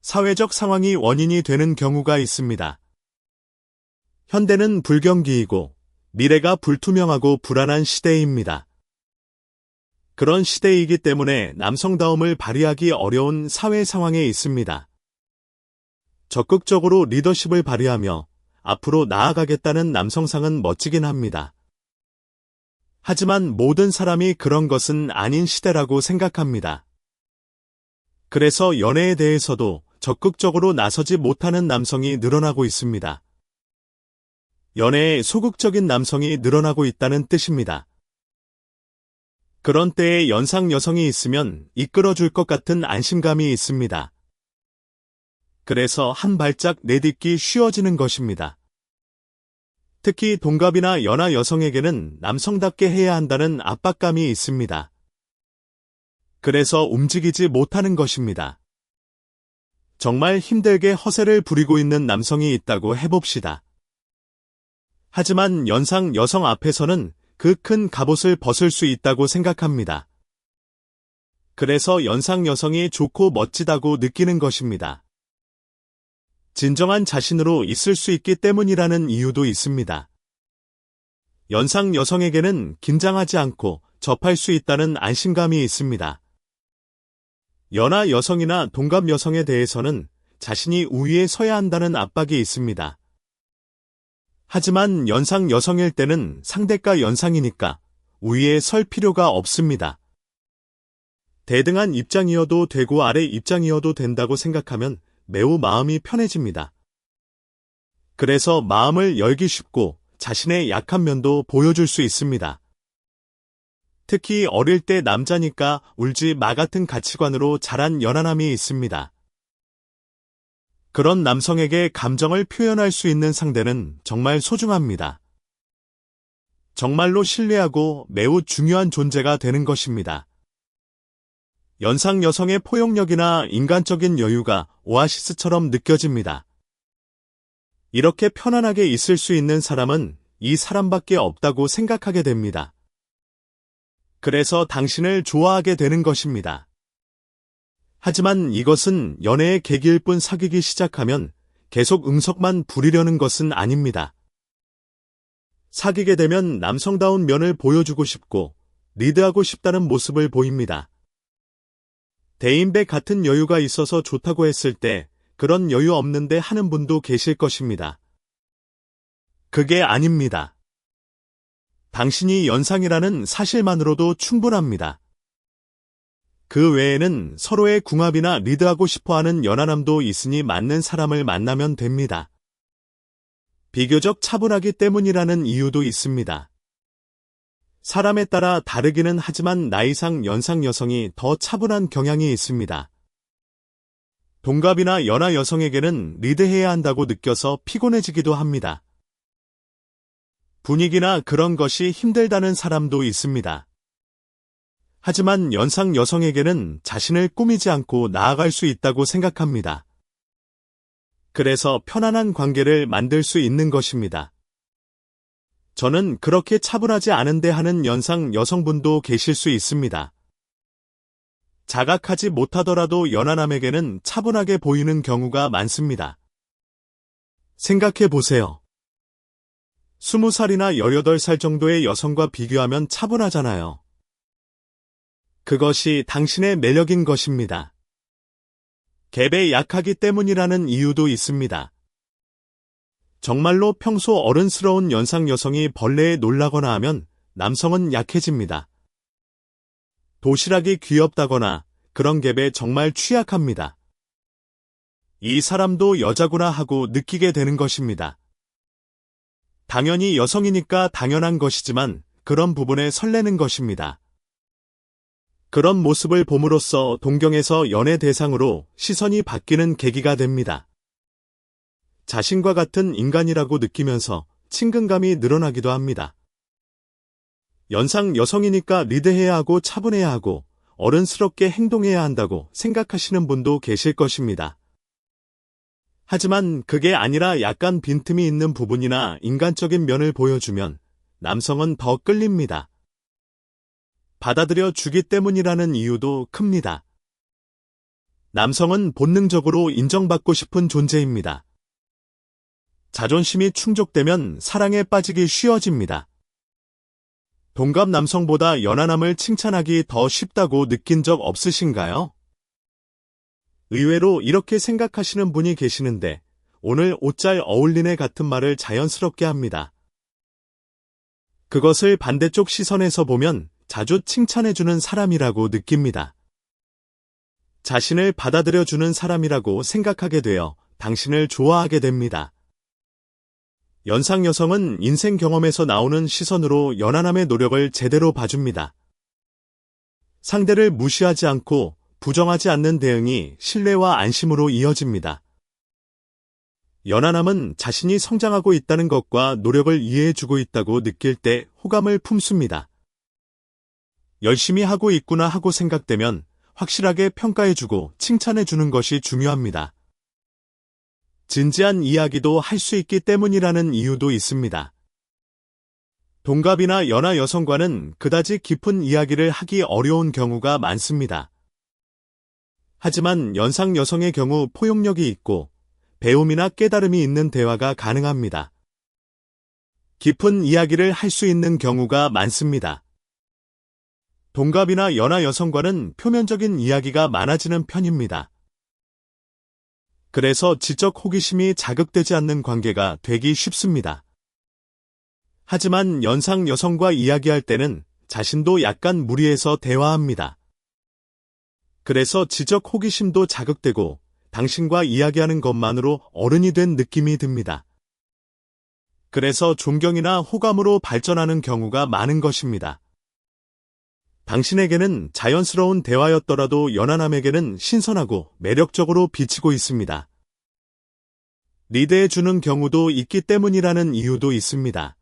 사회적 상황이 원인이 되는 경우가 있습니다. 현대는 불경기이고 미래가 불투명하고 불안한 시대입니다. 그런 시대이기 때문에 남성다움을 발휘하기 어려운 사회 상황에 있습니다. 적극적으로 리더십을 발휘하며 앞으로 나아가겠다는 남성상은 멋지긴 합니다. 하지만 모든 사람이 그런 것은 아닌 시대라고 생각합니다. 그래서 연애에 대해서도 적극적으로 나서지 못하는 남성이 늘어나고 있습니다. 연애에 소극적인 남성이 늘어나고 있다는 뜻입니다. 그런 때에 연상 여성이 있으면 이끌어줄 것 같은 안심감이 있습니다. 그래서 한 발짝 내딛기 쉬워지는 것입니다. 특히 동갑이나 연하 여성에게는 남성답게 해야 한다는 압박감이 있습니다. 그래서 움직이지 못하는 것입니다. 정말 힘들게 허세를 부리고 있는 남성이 있다고 해봅시다. 하지만 연상 여성 앞에서는 그 큰 갑옷을 벗을 수 있다고 생각합니다. 그래서 연상 여성이 좋고 멋지다고 느끼는 것입니다. 진정한 자신으로 있을 수 있기 때문이라는 이유도 있습니다. 연상 여성에게는 긴장하지 않고 접할 수 있다는 안심감이 있습니다. 연하 여성이나 동갑 여성에 대해서는 자신이 우위에 서야 한다는 압박이 있습니다. 하지만 연상 여성일 때는 상대가 연상이니까 우위에 설 필요가 없습니다. 대등한 입장이어도 되고 아래 입장이어도 된다고 생각하면 매우 마음이 편해집니다. 그래서 마음을 열기 쉽고 자신의 약한 면도 보여줄 수 있습니다. 특히 어릴 때 남자니까 울지 마 같은 가치관으로 자란 연하남이 있습니다. 그런 남성에게 감정을 표현할 수 있는 상대는 정말 소중합니다. 정말로 신뢰하고 매우 중요한 존재가 되는 것입니다. 연상 여성의 포용력이나 인간적인 여유가 오아시스처럼 느껴집니다. 이렇게 편안하게 있을 수 있는 사람은 이 사람밖에 없다고 생각하게 됩니다. 그래서 당신을 좋아하게 되는 것입니다. 하지만 이것은 연애의 계기일 뿐 사귀기 시작하면 계속 응석만 부리려는 것은 아닙니다. 사귀게 되면 남성다운 면을 보여주고 싶고 리드하고 싶다는 모습을 보입니다. 대인배 같은 여유가 있어서 좋다고 했을 때 그런 여유 없는데 하는 분도 계실 것입니다. 그게 아닙니다. 당신이 연상이라는 사실만으로도 충분합니다. 그 외에는 서로의 궁합이나 리드하고 싶어하는 연하남도 있으니 맞는 사람을 만나면 됩니다. 비교적 차분하기 때문이라는 이유도 있습니다. 사람에 따라 다르기는 하지만 나이상 연상 여성이 더 차분한 경향이 있습니다. 동갑이나 연하 여성에게는 리드해야 한다고 느껴서 피곤해지기도 합니다. 분위기나 그런 것이 힘들다는 사람도 있습니다. 하지만 연상 여성에게는 자신을 꾸미지 않고 나아갈 수 있다고 생각합니다. 그래서 편안한 관계를 만들 수 있는 것입니다. 저는 그렇게 차분하지 않은데 하는 연상 여성분도 계실 수 있습니다. 자각하지 못하더라도 연하남에게는 차분하게 보이는 경우가 많습니다. 생각해 보세요. 20살이나 18살 정도의 여성과 비교하면 차분하잖아요. 그것이 당신의 매력인 것입니다. 갭에 약하기 때문이라는 이유도 있습니다. 정말로 평소 어른스러운 연상 여성이 벌레에 놀라거나 하면 남성은 약해집니다. 도시락이 귀엽다거나 그런 갭에 정말 취약합니다. 이 사람도 여자구나 하고 느끼게 되는 것입니다. 당연히 여성이니까 당연한 것이지만 그런 부분에 설레는 것입니다. 그런 모습을 봄으로써 동경에서 연애 대상으로 시선이 바뀌는 계기가 됩니다. 자신과 같은 인간이라고 느끼면서 친근감이 늘어나기도 합니다. 연상 여성이니까 리드해야 하고 차분해야 하고 어른스럽게 행동해야 한다고 생각하시는 분도 계실 것입니다. 하지만 그게 아니라 약간 빈틈이 있는 부분이나 인간적인 면을 보여주면 남성은 더 끌립니다. 받아들여 주기 때문이라는 이유도 큽니다. 남성은 본능적으로 인정받고 싶은 존재입니다. 자존심이 충족되면 사랑에 빠지기 쉬워집니다. 동갑 남성보다 연하남을 칭찬하기 더 쉽다고 느낀 적 없으신가요? 의외로 이렇게 생각하시는 분이 계시는데 오늘 옷 잘 어울리네 같은 말을 자연스럽게 합니다. 그것을 반대쪽 시선에서 보면 자주 칭찬해주는 사람이라고 느낍니다. 자신을 받아들여주는 사람이라고 생각하게 되어 당신을 좋아하게 됩니다. 연상 여성은 인생 경험에서 나오는 시선으로 연하남의 노력을 제대로 봐줍니다. 상대를 무시하지 않고 부정하지 않는 대응이 신뢰와 안심으로 이어집니다. 연하남은 자신이 성장하고 있다는 것과 노력을 이해해주고 있다고 느낄 때 호감을 품습니다. 열심히 하고 있구나 하고 생각되면 확실하게 평가해주고 칭찬해주는 것이 중요합니다. 진지한 이야기도 할 수 있기 때문이라는 이유도 있습니다. 동갑이나 연하 여성과는 그다지 깊은 이야기를 하기 어려운 경우가 많습니다. 하지만 연상 여성의 경우 포용력이 있고 배움이나 깨달음이 있는 대화가 가능합니다. 깊은 이야기를 할 수 있는 경우가 많습니다. 동갑이나 연하 여성과는 표면적인 이야기가 많아지는 편입니다. 그래서 지적 호기심이 자극되지 않는 관계가 되기 쉽습니다. 하지만 연상 여성과 이야기할 때는 자신도 약간 무리해서 대화합니다. 그래서 지적 호기심도 자극되고 당신과 이야기하는 것만으로 어른이 된 느낌이 듭니다. 그래서 존경이나 호감으로 발전하는 경우가 많은 것입니다. 당신에게는 자연스러운 대화였더라도 연하남에게는 신선하고 매력적으로 비치고 있습니다. 리드해주는 경우도 있기 때문이라는 이유도 있습니다.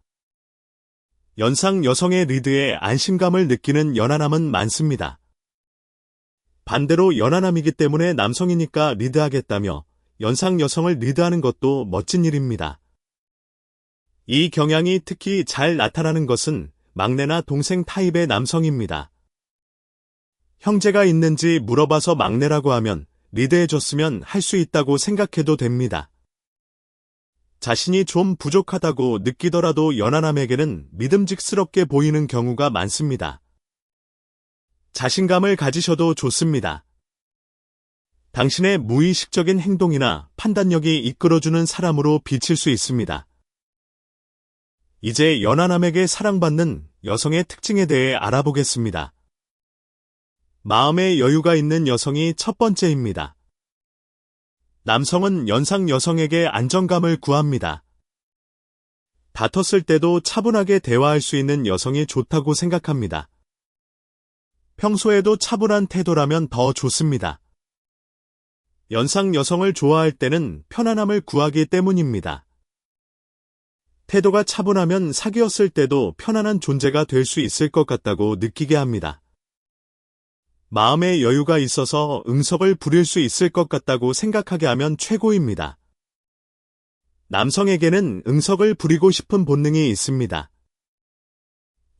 연상 여성의 리드에 안심감을 느끼는 연하남은 많습니다. 반대로 연하남이기 때문에 남성이니까 리드하겠다며 연상 여성을 리드하는 것도 멋진 일입니다. 이 경향이 특히 잘 나타나는 것은 막내나 동생 타입의 남성입니다. 형제가 있는지 물어봐서 막내라고 하면 리드해줬으면 할 수 있다고 생각해도 됩니다. 자신이 좀 부족하다고 느끼더라도 연하남에게는 믿음직스럽게 보이는 경우가 많습니다. 자신감을 가지셔도 좋습니다. 당신의 무의식적인 행동이나 판단력이 이끌어주는 사람으로 비칠 수 있습니다. 이제 연하남에게 사랑받는 여성의 특징에 대해 알아보겠습니다. 마음의 여유가 있는 여성이 첫 번째입니다. 남성은 연상 여성에게 안정감을 구합니다. 다퉜을 때도 차분하게 대화할 수 있는 여성이 좋다고 생각합니다. 평소에도 차분한 태도라면 더 좋습니다. 연상 여성을 좋아할 때는 편안함을 구하기 때문입니다. 태도가 차분하면 사귀었을 때도 편안한 존재가 될 수 있을 것 같다고 느끼게 합니다. 마음의 여유가 있어서 응석을 부릴 수 있을 것 같다고 생각하게 하면 최고입니다. 남성에게는 응석을 부리고 싶은 본능이 있습니다.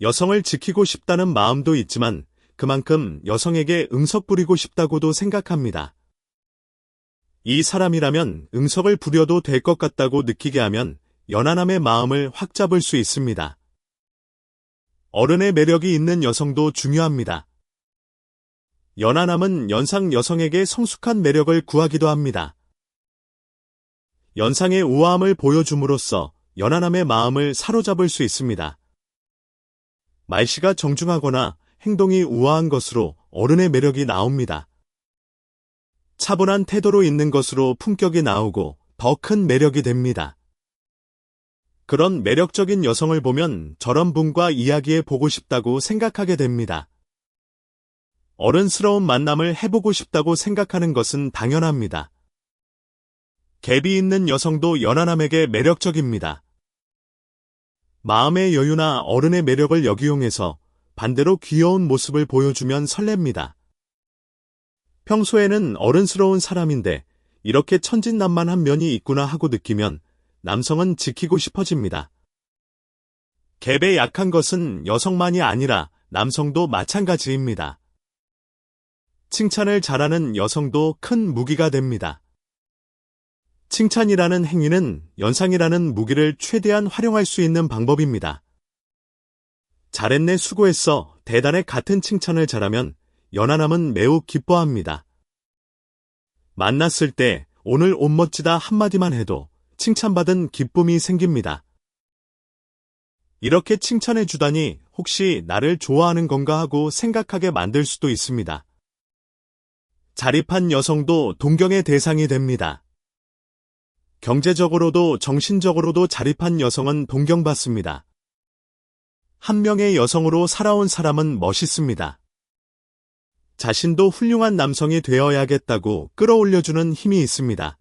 여성을 지키고 싶다는 마음도 있지만 그만큼 여성에게 응석 부리고 싶다고도 생각합니다. 이 사람이라면 응석을 부려도 될 것 같다고 느끼게 하면 연하남의 마음을 확 잡을 수 있습니다. 어른의 매력이 있는 여성도 중요합니다. 연하남은 연상 여성에게 성숙한 매력을 구하기도 합니다. 연상의 우아함을 보여줌으로써 연하남의 마음을 사로잡을 수 있습니다. 말씨가 정중하거나 행동이 우아한 것으로 어른의 매력이 나옵니다. 차분한 태도로 있는 것으로 품격이 나오고 더 큰 매력이 됩니다. 그런 매력적인 여성을 보면 저런 분과 이야기해 보고 싶다고 생각하게 됩니다. 어른스러운 만남을 해보고 싶다고 생각하는 것은 당연합니다. 갭이 있는 여성도 연하남에게 매력적입니다. 마음의 여유나 어른의 매력을 역이용해서 반대로 귀여운 모습을 보여주면 설렙니다. 평소에는 어른스러운 사람인데 이렇게 천진난만한 면이 있구나 하고 느끼면 남성은 지키고 싶어집니다. 갭에 약한 것은 여성만이 아니라 남성도 마찬가지입니다. 칭찬을 잘하는 여성도 큰 무기가 됩니다. 칭찬이라는 행위는 연상이라는 무기를 최대한 활용할 수 있는 방법입니다. 잘했네, 수고했어, 대단해 같은 칭찬을 잘하면 연하남은 매우 기뻐합니다. 만났을 때 오늘 옷 멋지다 한마디만 해도 칭찬받은 기쁨이 생깁니다. 이렇게 칭찬해 주다니 혹시 나를 좋아하는 건가 하고 생각하게 만들 수도 있습니다. 자립한 여성도 동경의 대상이 됩니다. 경제적으로도 정신적으로도 자립한 여성은 동경받습니다. 한 명의 여성으로 살아온 사람은 멋있습니다. 자신도 훌륭한 남성이 되어야겠다고 끌어올려주는 힘이 있습니다.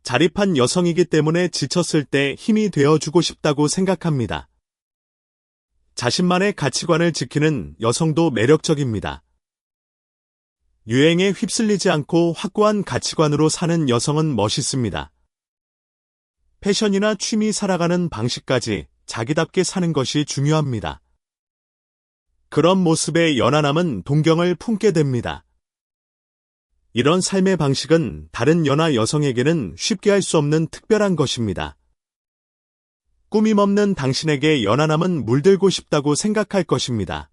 자립한 여성이기 때문에 지쳤을 때 힘이 되어주고 싶다고 생각합니다. 자신만의 가치관을 지키는 여성도 매력적입니다. 유행에 휩쓸리지 않고 확고한 가치관으로 사는 여성은 멋있습니다. 패션이나 취미 살아가는 방식까지 자기답게 사는 것이 중요합니다. 그런 모습에 연하남은 동경을 품게 됩니다. 이런 삶의 방식은 다른 연하 여성에게는 쉽게 할 수 없는 특별한 것입니다. 꾸밈 없는 당신에게 연하남은 물들고 싶다고 생각할 것입니다.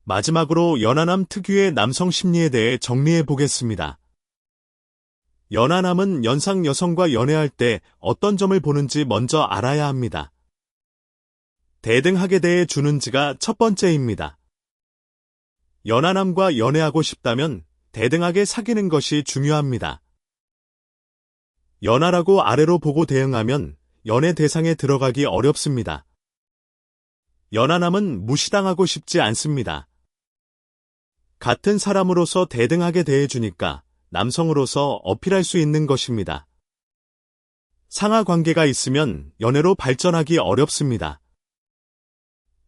마지막으로 연하남 특유의 남성 심리에 대해 정리해 보겠습니다. 연하남은 연상 여성과 연애할 때 어떤 점을 보는지 먼저 알아야 합니다. 대등하게 대해 주는지가 첫 번째입니다. 연하남과 연애하고 싶다면 대등하게 사귀는 것이 중요합니다. 연하라고 아래로 보고 대응하면 연애 대상에 들어가기 어렵습니다. 연하남은 무시당하고 싶지 않습니다. 같은 사람으로서 대등하게 대해주니까 남성으로서 어필할 수 있는 것입니다. 상하 관계가 있으면 연애로 발전하기 어렵습니다.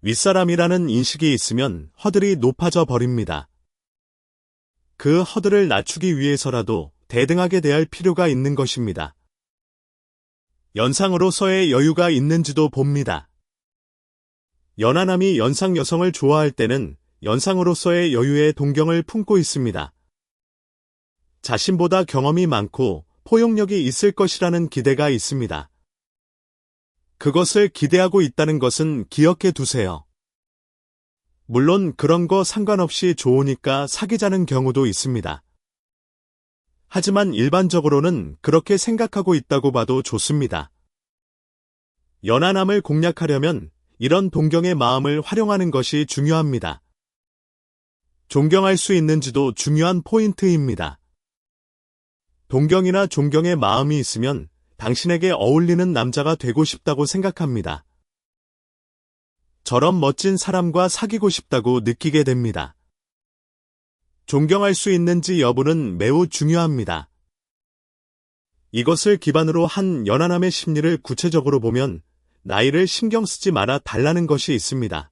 윗사람이라는 인식이 있으면 허들이 높아져 버립니다. 그 허들을 낮추기 위해서라도 대등하게 대할 필요가 있는 것입니다. 연상으로서의 여유가 있는지도 봅니다. 연하남이 연상 여성을 좋아할 때는 연상으로서의 여유에 동경을 품고 있습니다. 자신보다 경험이 많고 포용력이 있을 것이라는 기대가 있습니다. 그것을 기대하고 있다는 것은 기억해 두세요. 물론 그런 거 상관없이 좋으니까 사귀자는 경우도 있습니다. 하지만 일반적으로는 그렇게 생각하고 있다고 봐도 좋습니다. 연하남을 공략하려면 이런 동경의 마음을 활용하는 것이 중요합니다. 존경할 수 있는지도 중요한 포인트입니다. 동경이나 존경의 마음이 있으면 당신에게 어울리는 남자가 되고 싶다고 생각합니다. 저런 멋진 사람과 사귀고 싶다고 느끼게 됩니다. 존경할 수 있는지 여부는 매우 중요합니다. 이것을 기반으로 한 연하남의 심리를 구체적으로 보면 나이를 신경 쓰지 말아 달라는 것이 있습니다.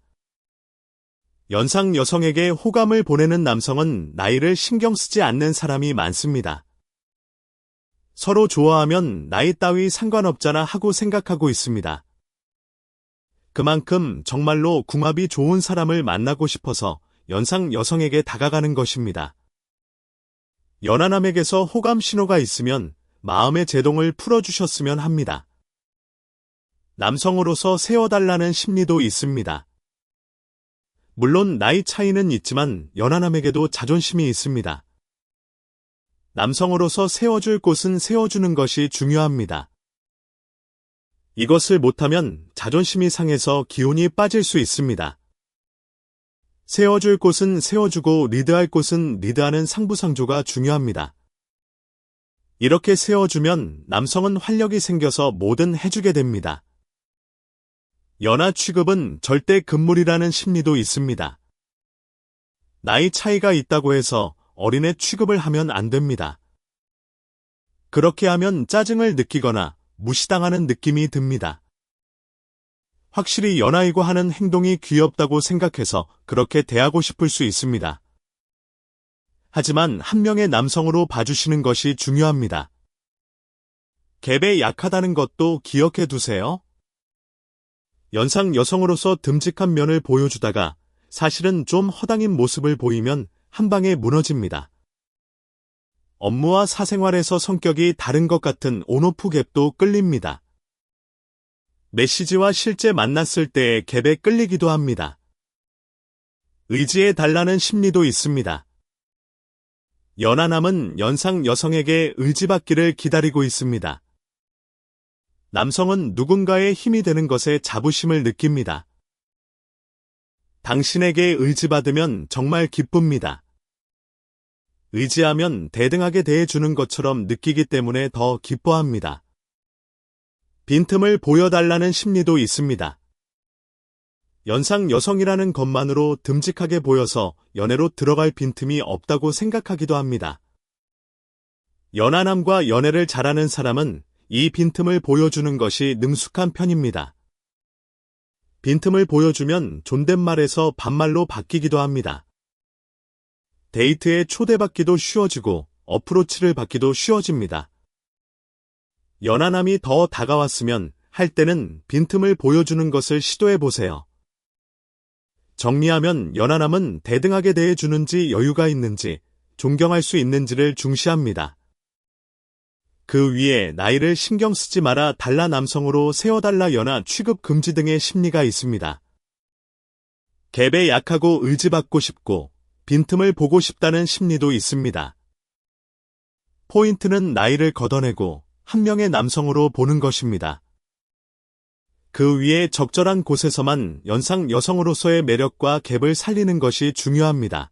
연상 여성에게 호감을 보내는 남성은 나이를 신경 쓰지 않는 사람이 많습니다. 서로 좋아하면 나이 따위 상관없잖아 하고 생각하고 있습니다. 그만큼 정말로 궁합이 좋은 사람을 만나고 싶어서 연상 여성에게 다가가는 것입니다. 연하남에게서 호감 신호가 있으면 마음의 제동을 풀어주셨으면 합니다. 남성으로서 세워달라는 심리도 있습니다. 물론 나이 차이는 있지만 연하남에게도 자존심이 있습니다. 남성으로서 세워줄 곳은 세워주는 것이 중요합니다. 이것을 못하면 자존심이 상해서 기운이 빠질 수 있습니다. 세워줄 곳은 세워주고 리드할 곳은 리드하는 상부상조가 중요합니다. 이렇게 세워주면 남성은 활력이 생겨서 뭐든 해주게 됩니다. 연하 취급은 절대 금물이라는 심리도 있습니다. 나이 차이가 있다고 해서 어린애 취급을 하면 안 됩니다. 그렇게 하면 짜증을 느끼거나 무시당하는 느낌이 듭니다. 확실히 연하이고 하는 행동이 귀엽다고 생각해서 그렇게 대하고 싶을 수 있습니다. 하지만 한 명의 남성으로 봐주시는 것이 중요합니다. 갭에 약하다는 것도 기억해 두세요. 연상 여성으로서 듬직한 면을 보여주다가 사실은 좀 허당인 모습을 보이면 한 방에 무너집니다. 업무와 사생활에서 성격이 다른 것 같은 온오프 갭도 끌립니다. 메시지와 실제 만났을 때의 갭에 끌리기도 합니다. 의지해 달라는 심리도 있습니다. 연하남은 연상 여성에게 의지받기를 기다리고 있습니다. 남성은 누군가의 힘이 되는 것에 자부심을 느낍니다. 당신에게 의지받으면 정말 기쁩니다. 의지하면 대등하게 대해주는 것처럼 느끼기 때문에 더 기뻐합니다. 빈틈을 보여달라는 심리도 있습니다. 연상 여성이라는 것만으로 듬직하게 보여서 연애로 들어갈 빈틈이 없다고 생각하기도 합니다. 연하남과 연애를 잘하는 사람은 이 빈틈을 보여주는 것이 능숙한 편입니다. 빈틈을 보여주면 존댓말에서 반말로 바뀌기도 합니다. 데이트에 초대받기도 쉬워지고 어프로치를 받기도 쉬워집니다. 연하남이 더 다가왔으면 할 때는 빈틈을 보여주는 것을 시도해보세요. 정리하면 연하남은 대등하게 대해주는지 여유가 있는지 존경할 수 있는지를 중시합니다. 그 위에 나이를 신경 쓰지 마라 달라 남성으로 세워달라 연하 취급 금지 등의 심리가 있습니다. 갭에 약하고 의지받고 싶고 빈틈을 보고 싶다는 심리도 있습니다. 포인트는 나이를 걷어내고 한 명의 남성으로 보는 것입니다. 그 위에 적절한 곳에서만 연상 여성으로서의 매력과 갭을 살리는 것이 중요합니다.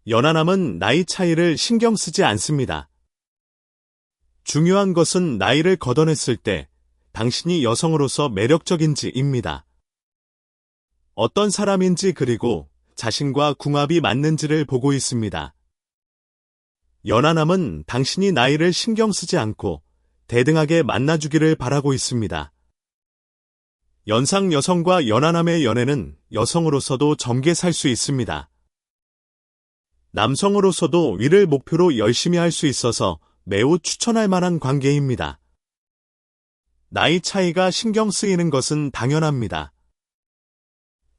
연하남은 나이 차이를 신경 쓰지 않습니다. 중요한 것은 나이를 걷어냈을 때 당신이 여성으로서 매력적인지입니다. 어떤 사람인지 그리고 자신과 궁합이 맞는지를 보고 있습니다. 연하남은 당신이 나이를 신경 쓰지 않고 대등하게 만나주기를 바라고 있습니다. 연상 여성과 연하남의 연애는 여성으로서도 젊게 살 수 있습니다. 남성으로서도 위를 목표로 열심히 할 수 있어서 매우 추천할 만한 관계입니다. 나이 차이가 신경 쓰이는 것은 당연합니다.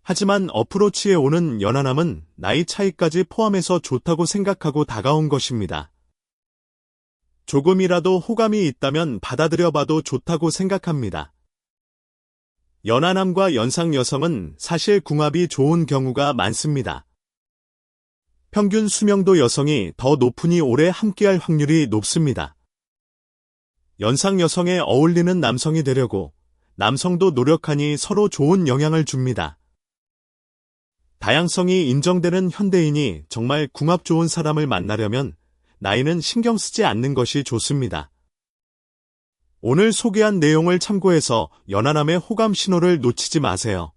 하지만 어프로치에 오는 연하남은 나이 차이까지 포함해서 좋다고 생각하고 다가온 것입니다. 조금이라도 호감이 있다면 받아들여봐도 좋다고 생각합니다. 연하남과 연상 여성은 사실 궁합이 좋은 경우가 많습니다. 평균 수명도 여성이 더 높으니 오래 함께할 확률이 높습니다. 연상 여성에 어울리는 남성이 되려고 남성도 노력하니 서로 좋은 영향을 줍니다. 다양성이 인정되는 현대인이 정말 궁합 좋은 사람을 만나려면 나이는 신경 쓰지 않는 것이 좋습니다. 오늘 소개한 내용을 참고해서 연하남의 호감 신호를 놓치지 마세요.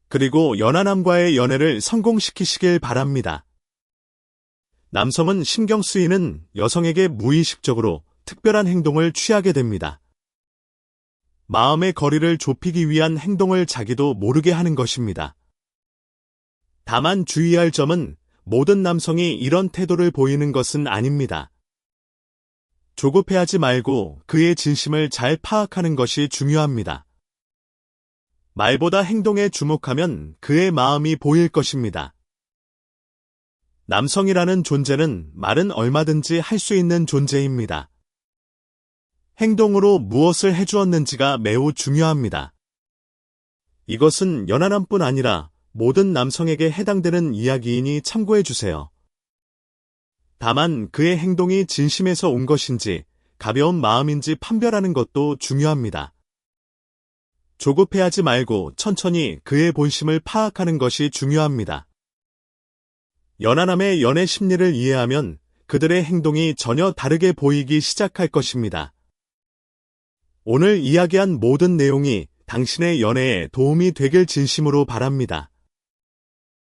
그리고 연하남과의 연애를 성공시키시길 바랍니다. 남성은 신경 쓰이는 여성에게 무의식적으로 특별한 행동을 취하게 됩니다. 마음의 거리를 좁히기 위한 행동을 자기도 모르게 하는 것입니다. 다만 주의할 점은 모든 남성이 이런 태도를 보이는 것은 아닙니다. 조급해하지 말고 그의 진심을 잘 파악하는 것이 중요합니다. 말보다 행동에 주목하면 그의 마음이 보일 것입니다. 남성이라는 존재는 말은 얼마든지 할 수 있는 존재입니다. 행동으로 무엇을 해주었는지가 매우 중요합니다. 이것은 연하남뿐 아니라 모든 남성에게 해당되는 이야기이니 참고해주세요. 다만 그의 행동이 진심에서 온 것인지 가벼운 마음인지 판별하는 것도 중요합니다. 조급해하지 말고 천천히 그의 본심을 파악하는 것이 중요합니다. 연하남의 연애 심리를 이해하면 그들의 행동이 전혀 다르게 보이기 시작할 것입니다. 오늘 이야기한 모든 내용이 당신의 연애에 도움이 되길 진심으로 바랍니다.